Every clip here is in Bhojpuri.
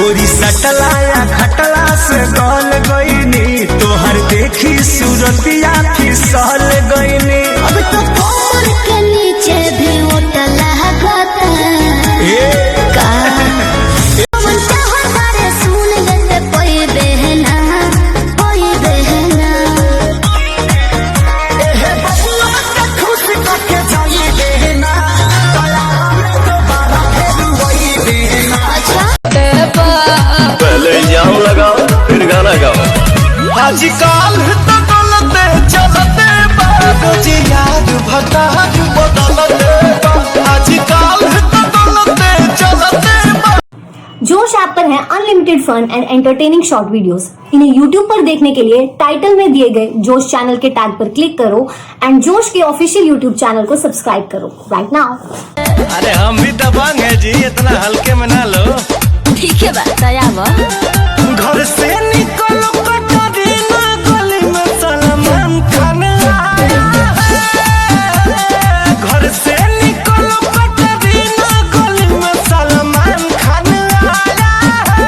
गोरी सटला या खटला से गल गईनी, तोहर देखी सूरतिया फिसल गईनी। अब तो कमर के नीचे भी उठला गता का मन चाहता रे सुन ले कोई बहना एहे बबुआ के खुश करके जाई बहना, दोबारा फिर वही बहना। पहले जाम लगाओ फिर गाना गाओ। आजकल तो गलते चलते बाबूजी याद भतार बदलते, आजकल तो गलते चलते। जोश ऐप पर है unlimited fun and entertaining short videos. इन्हें यूट्यूब पर देखने के लिए टाइटल में दिए गए जोश चैनल के टैग पर क्लिक करो एंड जोश के ऑफिशियल यूट्यूब चैनल को सब्सक्राइब करो राइट नाउ। अरे हम भी दबंग है जी, इतना हल्के में ना लो। ठीक है बात आया घर से निकलो कटरीना, गली में सलमान खान आया है। घर से निकलो कटरीना, गली में सलमान खान आया है।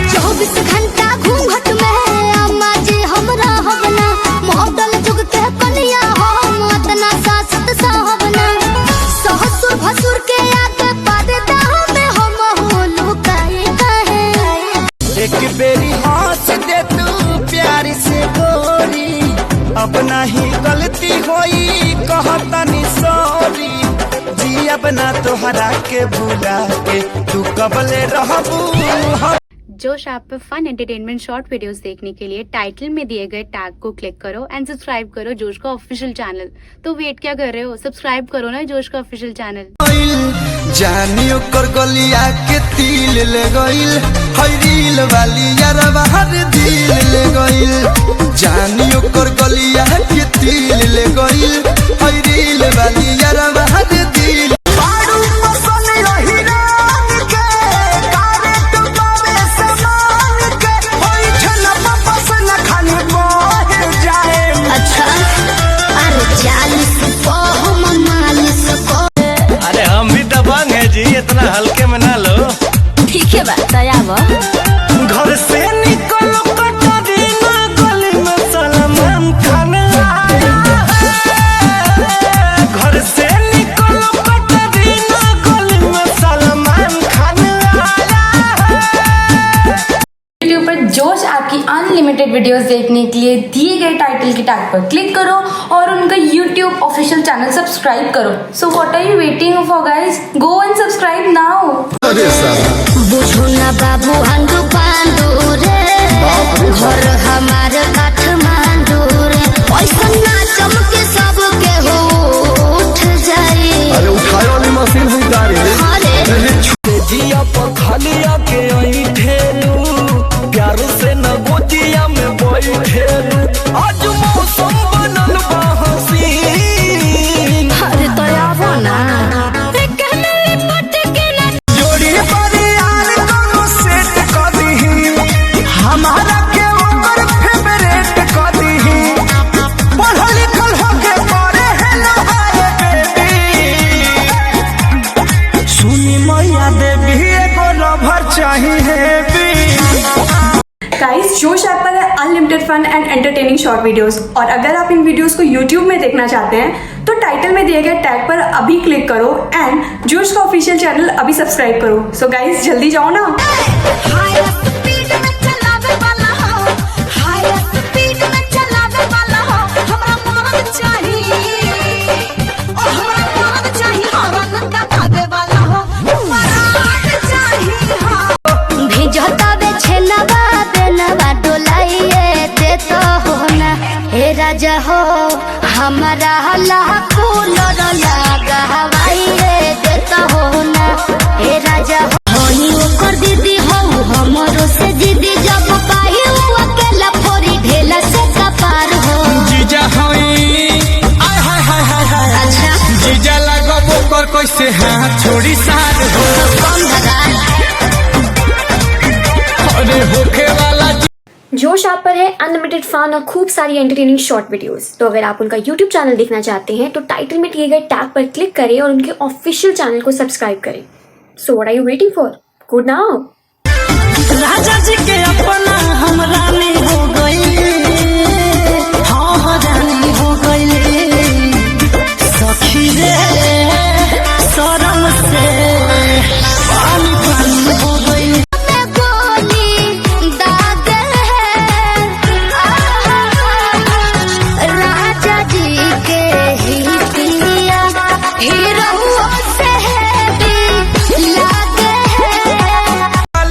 24 घंटा घूंघट में अम्मा जी हमरा हबना, मॉडल जुग के कनिया हम अतना सासत साहबना। ससुर भसुर के आगे पर्दा में हम हो लुकाए कहे। एक बेरी हंस दे तू प्यार से गोरी, अपना ही गलती होई कहतनी सॉरी। जी अपना तोहरा के भुला के तू कबले रहबू। जोश ऐप पर फन एंटरटेनमेंट शॉर्ट वीडियोस देखने के लिए टाइटल में दिए गए टैग को क्लिक करो एंड सब्सक्राइब करो जोश का ऑफिशियल चैनल। तो वेट क्या कर रहे हो, सब्सक्राइब करो ना जोश का ऑफिशियल चैनल। जानियो कर गलिया के तिल ले गइल, हई रील वाली यार बाहर दिल ले गइल। जानियो कर गलिया के तिल ले गइल, हई रील वाली यार बाहर दिल। बारू पसंद रही रात के, कारे तू बावे समान के, होई छना पसंद खाली मोह जाए। अच्छा अरे 40 को हम 40 को। अरे हम भी दबंग है जी, इतना हल्के में ना लो। ठीक है बात आया घर से निकलो कटरीना, गली में सलमान खान आया है। घर से निकलो कटरीना, गली में सलमान खान आया है। यूट्यूब पर जोश ऐप की अनलिमिटेड वीडियोस देखने के लिए दिए गए टाइटल के टैग पर क्लिक करो और उनका यूट्यूब ऑफिशियल चैनल सब्सक्राइब करो। So what are you waiting for guys, go and subscribe now. बुझो ना बाबू हंडू पांडू रे, घर हमार काठमांडू रे। पैसा ना चमके सबके हो उठ जाए। अरे उठाए वाली मशीन हुई गाड़ी। अरे जिया पखलिया के आई ठेलू, प्यार से न गोतिया में बैठेलू। आज मौसम बनल बा हसीन, अरे तो आवो ना कहने लिपट के ना। जोड़ी पर यार कोनो सेट कर दीही, हमारा के ओकर फेवरेट कर दीही। पढ़ल लिखल होके पढ़े हेलो हाय बेबी, सुनी मैया देवी एगो लवर चाहिए भी। गाइस जोश ऐप पर है unlimited fun and entertaining short videos, और अगर आप इन वीडियोस को यूट्यूब में देखना चाहते हैं तो टाइटल में दिए गए टैग पर अभी क्लिक करो एंड जोश का ऑफिशियल चैनल अभी सब्सक्राइब करो। सो गाइस जल्दी जाओ ना। हाय स्पीड में चलावे वाला हो, हाय स्पीड में चलावे वाला हो। हमरा मर्द चाहिए, ओ हमरा मर्द चाहिए, हरन दबावे वाला हो। मर्द चाहिए हो। भेजता बे छेनवा बेनवा डोलाइए दे तो हो ना। हे राजा हो हमारा लाखो लड़ लगा हवाइए दे तो हो ना। हे राजा हो ओकर दीदी हो हमरो से दीदी, जब पाही अकेला फोरी ढेला से कपार हो। जीजा होई आय हाय हाय हाय हाय। अच्छा जीजा लगबो कर कैसे हाथ छोड़ी साथ हो। कौन भगा अरे होके वाला जोश ऐप पर है अनलिमिटेड फन और खूब सारी एंटरटेनिंग शॉर्ट वीडियोस। तो अगर आप उनका यूट्यूब चैनल देखना चाहते हैं तो टाइटल में दिए गए टैग पर क्लिक करें और उनके ऑफिशियल चैनल को सब्सक्राइब करें। So what are you waiting for, go now. राजा जी के अपना हम रानी हो गई, हाँ रानी हो गई। सखी रे शरम से पानी पानी हो गई। राजा जी के ही पिया हीरो से भी लागे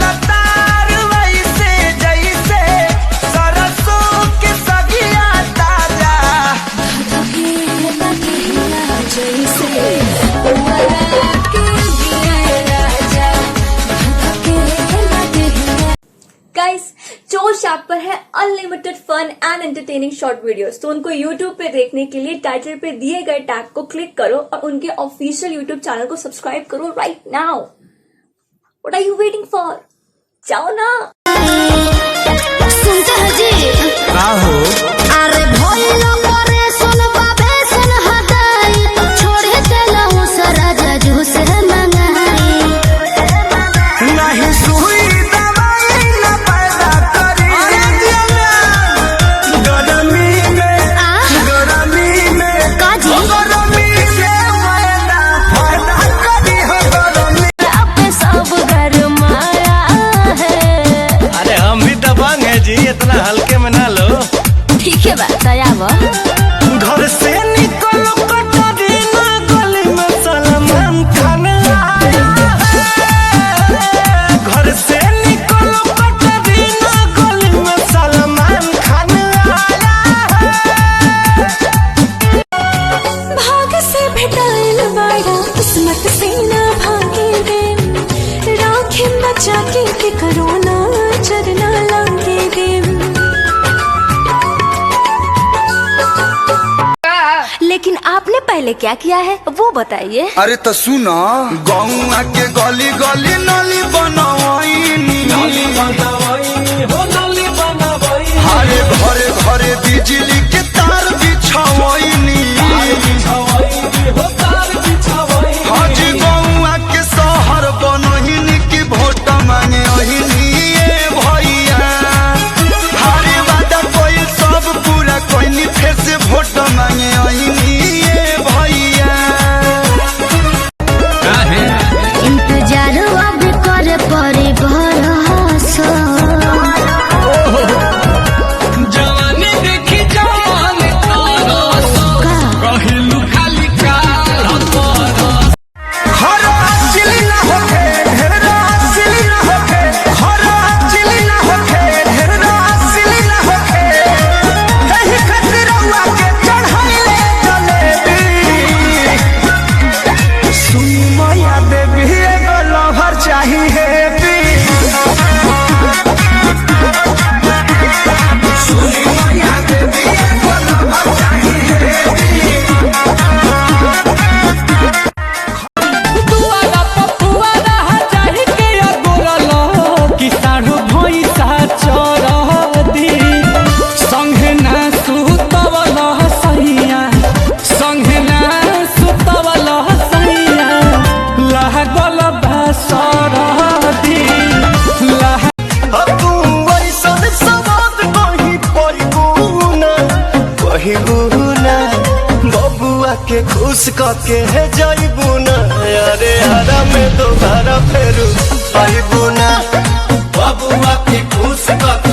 लतार वैसे जैसे सरसों के सगिया ताजा। गाइस जोश ऐप पर है unlimited fun and entertaining short videos, तो उनको यूट्यूब पे देखने के लिए टाइटल पे दिए गए टैग को क्लिक करो और उनके ऑफिशियल यूट्यूब चैनल को सब्सक्राइब करो right now. What are you waiting for? जाओ ना। सुनते हैं जी का हो अरे भोलो करे सुन बाबे सुन हदाई छोड़े चलाऊं सारा जजू से मंगाई नहीं सुई दवाई न पैदा करी गरमी में काजी गरमी से फायदा करी हो गरमी। अब सब गरमाया है। अरे हम भी दबंग है जी, इतना हल्के में ना लो। ठीक है बात आया घर से निकलो कटरीना गली में सलमान खान आया है। घर से निकलो कटरीना गली में सलमान खान आया है। भाग से भेटाइल बाड़ा किस्मत से ना भागे दे राखे बचा के करोना चरना लागे दे। लेकिन आपने पहले क्या किया है वो बताइए। अरे तो सुनो गौआ के गली गली नली बनवाईनी हरे घरे घरे बिजली के तार बिछावईनी हाजी गौआ के शहर बनहिनी की वोट मांगे अहिनी ए भैया हरे वादा कोई सब पूरा कोई फिर से वोट मांगे अहिनी ए भैया। इंतजार अब करे पड़ी भरोसा जवानी देखी जवान कहिलू खाली काल हरा चिली ना होके ढेरा चिली ना होके हरा चिली ना होके ढेरा चिली ना होके एही खातिर रउआ के चढ़ाइले जलेबी सुन माया देवी एगो लवर चाहिए भी सुन माया देवी एगो लवर चाहिए दुआरा पपुआरा हजारी के गोरलो कि साढ़ू भैंसा चरदी संगे ना सुतवल सैया संगे ना सुतवल सैया लागल बासरदी तू ऐसन सवाद कहीं पहिबू ना बबुआ के खुश कके है जाइबू ना अरे हरा में दोबारा फेरू आइबू ना बबुआ के खुश कके